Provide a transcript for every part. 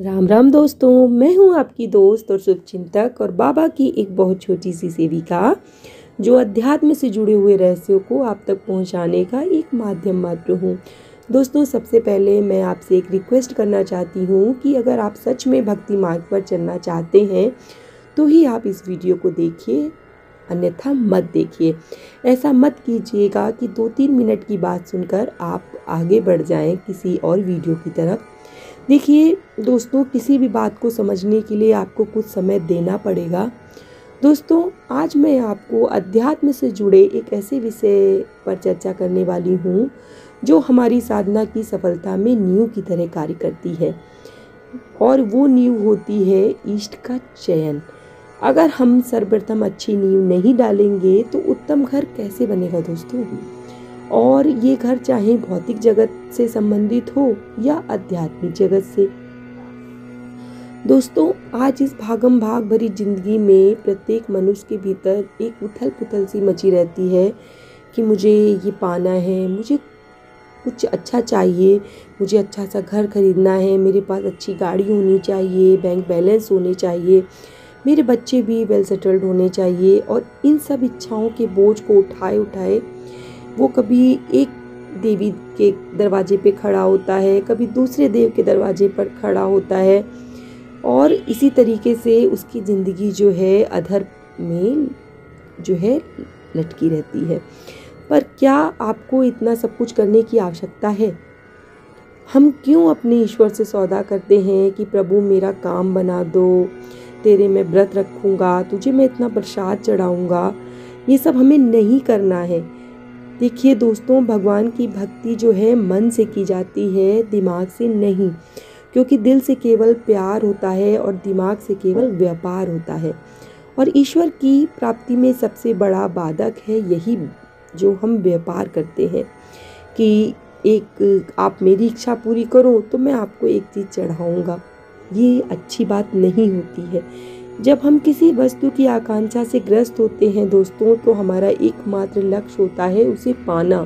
राम राम दोस्तों, मैं हूं आपकी दोस्त और शुभचिंतक और बाबा की एक बहुत छोटी सी सेविका जो अध्यात्म से जुड़े हुए रहस्यों को आप तक पहुंचाने का एक माध्यम मात्र हूं। दोस्तों, सबसे पहले मैं आपसे एक रिक्वेस्ट करना चाहती हूं कि अगर आप सच में भक्ति मार्ग पर चलना चाहते हैं तो ही आप इस वीडियो को देखिए, अन्यथा मत देखिए। ऐसा मत कीजिएगा कि 2-3 मिनट की बात सुनकर आप आगे बढ़ जाएं किसी और वीडियो की तरफ। देखिए दोस्तों, किसी भी बात को समझने के लिए आपको कुछ समय देना पड़ेगा। दोस्तों, आज मैं आपको अध्यात्म से जुड़े एक ऐसे विषय पर चर्चा करने वाली हूँ जो हमारी साधना की सफलता में नींव की तरह कार्य करती है, और वो नींव होती है इष्ट का चयन। अगर हम सर्वप्रथम अच्छी नींव नहीं डालेंगे तो उत्तम घर कैसे बनेगा दोस्तों? और ये घर चाहे भौतिक जगत से संबंधित हो या आध्यात्मिक जगत से। दोस्तों, आज इस भागम भाग भरी जिंदगी में प्रत्येक मनुष्य के भीतर एक उथल पुथल सी मची रहती है कि मुझे ये पाना है, मुझे कुछ अच्छा चाहिए, मुझे अच्छा सा घर खरीदना है, मेरे पास अच्छी गाड़ी होनी चाहिए, बैंक बैलेंस होने चाहिए, मेरे बच्चे भी वेल सेटल्ड होने चाहिए। और इन सब इच्छाओं के बोझ को उठाए उठाए वो कभी एक देवी के दरवाजे पे खड़ा होता है, कभी दूसरे देव के दरवाजे पर खड़ा होता है, और इसी तरीके से उसकी ज़िंदगी जो है अधर में जो है लटकी रहती है। पर क्या आपको इतना सब कुछ करने की आवश्यकता है? हम क्यों अपने ईश्वर से सौदा करते हैं कि प्रभु मेरा काम बना दो, तेरे मैं व्रत रखूँगा, तुझे मैं इतना प्रसाद चढ़ाऊँगा? ये सब हमें नहीं करना है। देखिए दोस्तों, भगवान की भक्ति जो है मन से की जाती है, दिमाग से नहीं, क्योंकि दिल से केवल प्यार होता है और दिमाग से केवल व्यापार होता है। और ईश्वर की प्राप्ति में सबसे बड़ा बाधक है यही जो हम व्यापार करते हैं कि एक आप मेरी इच्छा पूरी करो तो मैं आपको एक चीज़ चढ़ाऊँगा। ये अच्छी बात नहीं होती है। जब हम किसी वस्तु की आकांक्षा से ग्रस्त होते हैं दोस्तों, तो हमारा एकमात्र लक्ष्य होता है उसे पाना,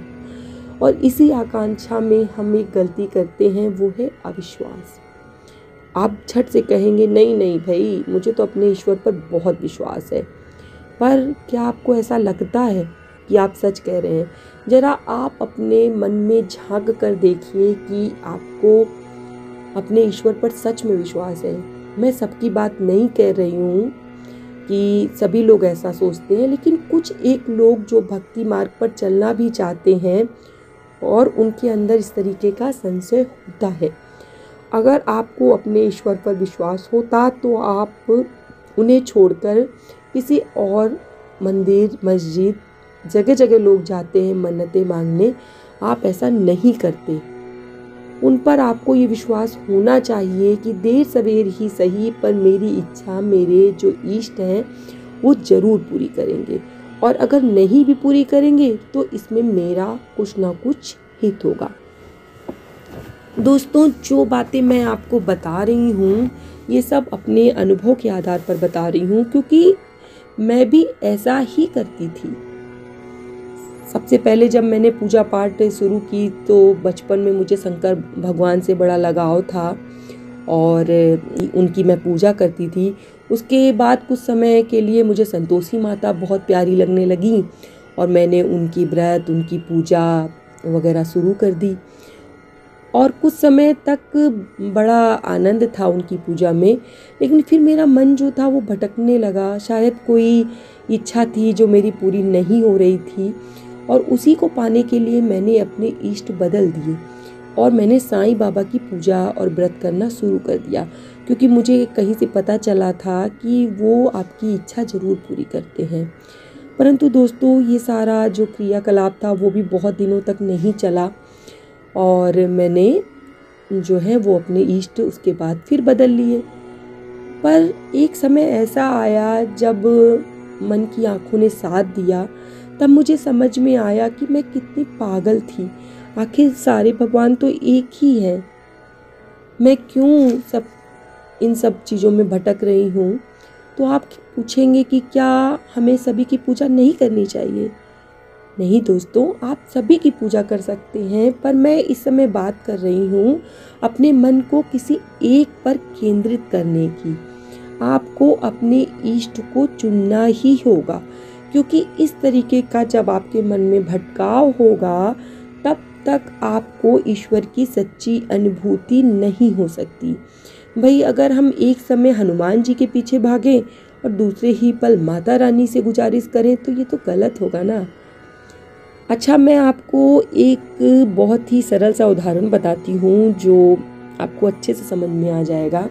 और इसी आकांक्षा में हम एक गलती करते हैं, वो है अविश्वास। आप झट से कहेंगे नहीं नहीं भाई, मुझे तो अपने ईश्वर पर बहुत विश्वास है। पर क्या आपको ऐसा लगता है कि आप सच कह रहे हैं? जरा आप अपने मन में झांक कर देखिए कि आपको अपने ईश्वर पर सच में विश्वास है। मैं सबकी बात नहीं कह रही हूँ कि सभी लोग ऐसा सोचते हैं, लेकिन कुछ एक लोग जो भक्ति मार्ग पर चलना भी चाहते हैं और उनके अंदर इस तरीके का संशय होता है। अगर आपको अपने ईश्वर पर विश्वास होता तो आप उन्हें छोड़कर किसी और मंदिर, मस्जिद, जगह जगह लोग जाते हैं मन्नतें मांगने, आप ऐसा नहीं करते। उन पर आपको ये विश्वास होना चाहिए कि देर सवेर ही सही, पर मेरी इच्छा मेरे जो इष्ट हैं वो ज़रूर पूरी करेंगे, और अगर नहीं भी पूरी करेंगे तो इसमें मेरा कुछ ना कुछ हित होगा। दोस्तों, जो बातें मैं आपको बता रही हूँ ये सब अपने अनुभव के आधार पर बता रही हूँ, क्योंकि मैं भी ऐसा ही करती थी। सबसे पहले जब मैंने पूजा पाठ शुरू की तो बचपन में मुझे शंकर भगवान से बड़ा लगाव था और उनकी मैं पूजा करती थी। उसके बाद कुछ समय के लिए मुझे संतोषी माता बहुत प्यारी लगने लगी और मैंने उनकी व्रत, उनकी पूजा वगैरह शुरू कर दी, और कुछ समय तक बड़ा आनंद था उनकी पूजा में। लेकिन फिर मेरा मन जो था वो भटकने लगा। शायद कोई इच्छा थी जो मेरी पूरी नहीं हो रही थी, और उसी को पाने के लिए मैंने अपने इष्ट बदल दिए और मैंने साईं बाबा की पूजा और व्रत करना शुरू कर दिया, क्योंकि मुझे कहीं से पता चला था कि वो आपकी इच्छा ज़रूर पूरी करते हैं। परंतु दोस्तों, ये सारा जो क्रियाकलाप था वो भी बहुत दिनों तक नहीं चला, और मैंने जो है वो अपने इष्ट उसके बाद फिर बदल लिए। पर एक समय ऐसा आया जब मन की आंखों ने साथ दिया, तब मुझे समझ में आया कि मैं कितनी पागल थी। आखिर सारे भगवान तो एक ही हैं, मैं क्यों इन सब चीज़ों में भटक रही हूँ? तो आप पूछेंगे कि क्या हमें सभी की पूजा नहीं करनी चाहिए? नहीं दोस्तों, आप सभी की पूजा कर सकते हैं, पर मैं इस समय बात कर रही हूँ अपने मन को किसी एक पर केंद्रित करने की। आपको अपने इष्ट को चुनना ही होगा, क्योंकि इस तरीके का जब आपके मन में भटकाव होगा तब तक आपको ईश्वर की सच्ची अनुभूति नहीं हो सकती। भाई, अगर हम एक समय हनुमान जी के पीछे भागें और दूसरे ही पल माता रानी से गुजारिश करें तो ये तो गलत होगा ना। अच्छा, मैं आपको एक बहुत ही सरल सा उदाहरण बताती हूँ जो आपको अच्छे से समझ में आ जाएगा।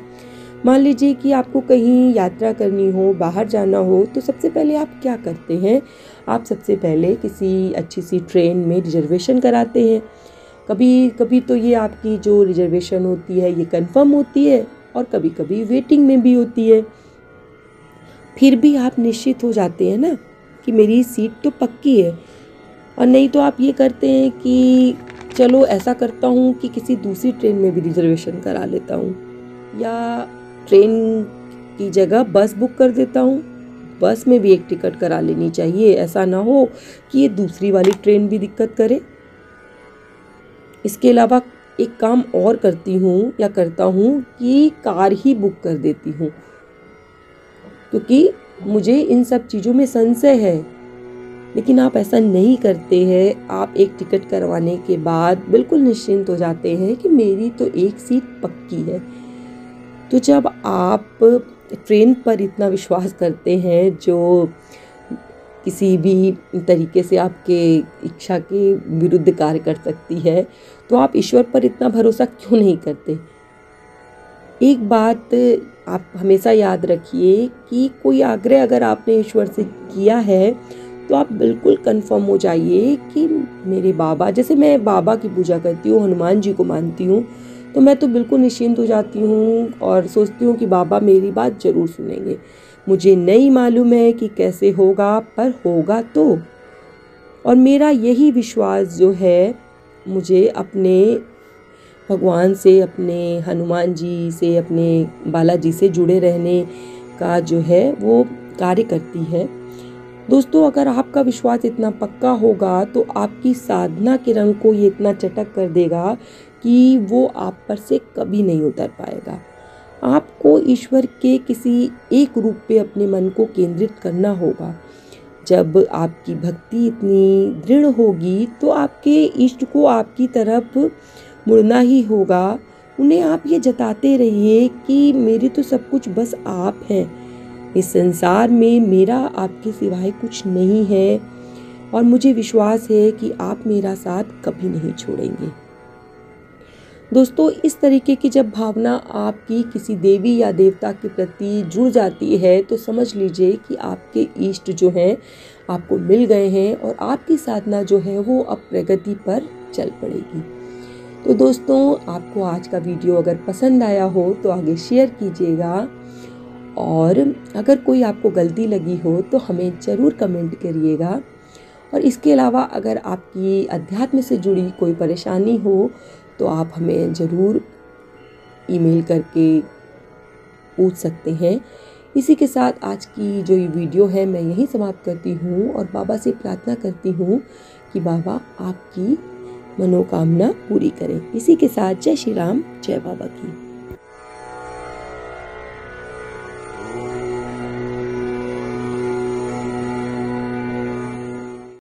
मान लीजिए कि आपको कहीं यात्रा करनी हो, बाहर जाना हो, तो सबसे पहले आप क्या करते हैं? आप सबसे पहले किसी अच्छी सी ट्रेन में रिजर्वेशन कराते हैं। कभी कभी तो ये आपकी जो रिजर्वेशन होती है ये कंफर्म होती है और कभी कभी वेटिंग में भी होती है। फिर भी आप निश्चित हो जाते हैं ना कि मेरी सीट तो पक्की है। और नहीं तो आप ये करते हैं कि चलो ऐसा करता हूँ कि किसी दूसरी ट्रेन में भी रिजर्वेशन करा लेता हूँ, या ट्रेन की जगह बस बुक कर देता हूँ। बस में भी एक टिकट करा लेनी चाहिए, ऐसा ना हो कि ये दूसरी वाली ट्रेन भी दिक्कत करे। इसके अलावा एक काम और करता हूँ कि कार ही बुक कर देती हूँ, क्योंकि मुझे इन सब चीज़ों में संशय है। लेकिन आप ऐसा नहीं करते हैं। आप एक टिकट करवाने के बाद बिल्कुल निश्चिंत हो जाते हैं कि मेरी तो एक सीट पक्की है। तो जब आप ट्रेन पर इतना विश्वास करते हैं जो किसी भी तरीके से आपके इच्छा के विरुद्ध कार्य कर सकती है, तो आप ईश्वर पर इतना भरोसा क्यों नहीं करते? एक बात आप हमेशा याद रखिए कि कोई आग्रह अगर आपने ईश्वर से किया है तो आप बिल्कुल कंफर्म हो जाइए कि मेरे बाबा, जैसे मैं बाबा की पूजा करती हूँ, हनुमान जी को मानती हूँ, तो मैं तो बिल्कुल निश्चिंत हो जाती हूँ और सोचती हूँ कि बाबा मेरी बात ज़रूर सुनेंगे। मुझे नहीं मालूम है कि कैसे होगा, पर होगा तो। और मेरा यही विश्वास जो है मुझे अपने भगवान से, अपने हनुमान जी से, अपने बालाजी से जुड़े रहने का जो है वो कार्य करती है। दोस्तों, अगर आपका विश्वास इतना पक्का होगा तो आपकी साधना के रंग को ये इतना चटक कर देगा कि वो आप पर से कभी नहीं उतर पाएगा। आपको ईश्वर के किसी एक रूप पे अपने मन को केंद्रित करना होगा। जब आपकी भक्ति इतनी दृढ़ होगी तो आपके इष्ट को आपकी तरफ मुड़ना ही होगा। उन्हें आप ये जताते रहिए कि मेरी तो सब कुछ बस आप हैं, इस संसार में मेरा आपके सिवाय कुछ नहीं है और मुझे विश्वास है कि आप मेरा साथ कभी नहीं छोड़ेंगे। दोस्तों, इस तरीके की जब भावना आपकी किसी देवी या देवता के प्रति जुड़ जाती है तो समझ लीजिए कि आपके इष्ट जो हैं आपको मिल गए हैं और आपकी साधना जो है वो अब प्रगति पर चल पड़ेगी। तो दोस्तों, आपको आज का वीडियो अगर पसंद आया हो तो आगे शेयर कीजिएगा, और अगर कोई आपको गलती लगी हो तो हमें ज़रूर कमेंट करिएगा। और इसके अलावा अगर आपकी अध्यात्म से जुड़ी कोई परेशानी हो तो आप हमें ज़रूर ईमेल करके पूछ सकते हैं। इसी के साथ आज की जो ये वीडियो है मैं यहीं समाप्त करती हूँ और बाबा से प्रार्थना करती हूँ कि बाबा आपकी मनोकामना पूरी करें। इसी के साथ जय श्री राम, जय बाबा की।